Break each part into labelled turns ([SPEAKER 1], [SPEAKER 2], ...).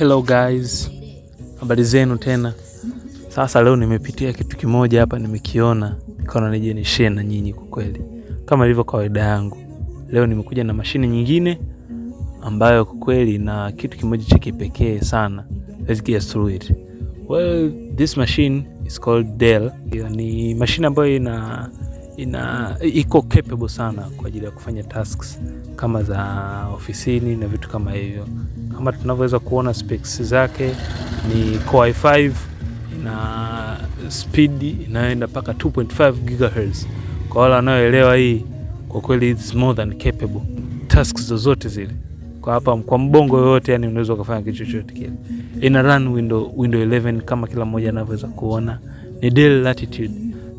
[SPEAKER 1] Hello guys, habari zenu tena. Sasa leo nimepitia kitu kimoja hapa, nimekiona nikaona nije ni share na nyinyi. Kwa kweli kama ilivyo kawaida yangu, leo nimekuja na mashine nyingine ambayo kwa kweli na kitu kimoja cha kipekee sana. Let's get through it. Well, this machine is called Dell. Ni mashine ambayo iko capable sana kwa ajili ya kufanya tasks kama za ofisini na vitu kama hivyo. Kama tunavyoweza kuona specs zake ni Core i5 na speed inaenda paka 2.5 GHz. Kwa wale wanaoelewa hii, kwa kweli it's more than capable. Tasks zozote zile kwa hapa kwa mbongo yote, yani unaweza kufanya kitu chochote kile. Ina run Windows 11 kama kila mmoja anavyoweza kuona. Ni Dell Latitude.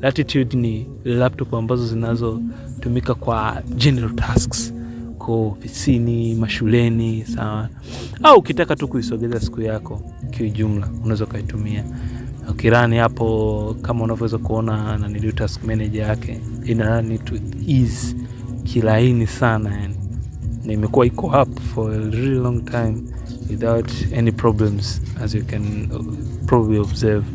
[SPEAKER 1] Latitude ni laptop ambazo zinazotumika kwa general tasks kwa ofisini, mashuleni, sawa. Au ukitaka tu kuisogeza siku yako kiujumla, unaweza kaitumia. Ukirani hapo kama unavyoweza kuona na ni task manager yake, ina run it with ease, kilaini sana yani. Na imekuwa iko up for a really long time without any problems, as you can probably observe.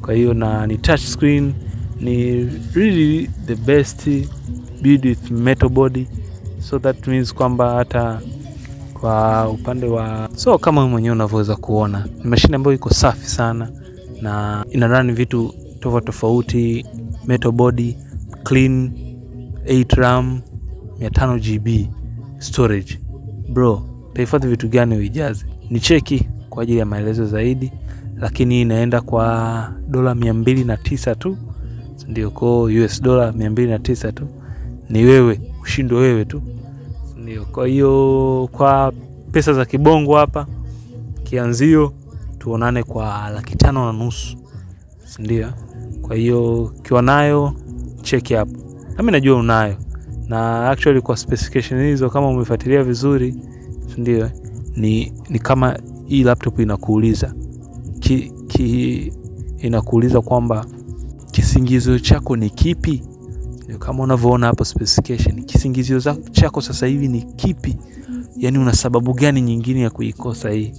[SPEAKER 1] Kwa hiyo na ni touch screen, ni really the best build with metal body. So that means kwamba hata kwa upande wa kama mwenyewe unavyoweza kuona, ni mashine ambayo iko safi sana na ina run vitu tofauti, metal body, clean, 8 RAM, 500 GB storage. Bro, utahifadhi vitu gani uijaze? Ni cheki kwa ajili ya maelezo zaidi, lakini inaenda kwa $209 tu. Ndio, kwa US dollar $209 tu. Ni wewe, ushindo wewe tu. Ndio, kwa hiyo kwa pesa za kibongo hapa kianzio tuonane kwa $5,500. Ndio. Kwa hiyo ukiwa nayo check hapo. Mimi najua unayo. Na actually kwa specification hizo kama umefuatilia vizuri, ndio ni kama hii laptop inakuuliza inakuuliza kwamba kisingizio chako ni kipi? Ndio, kama unavyoona hapo specification, kisingizio chako sasa hivi ni kipi? Yani una sababu gani nyingine ya kuikosa hii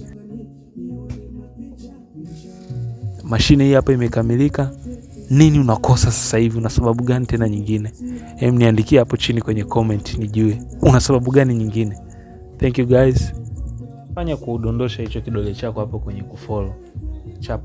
[SPEAKER 1] mashine? Hii hapa imekamilika. Nini unakosa sasa hivi? Una sababu gani tena nyingine? Niandikia hapo chini kwenye comment nijue una sababu gani nyingine. Thank you guys. Fanya kudondosha hicho kidole chako hapo kwenye kufollow. Chap.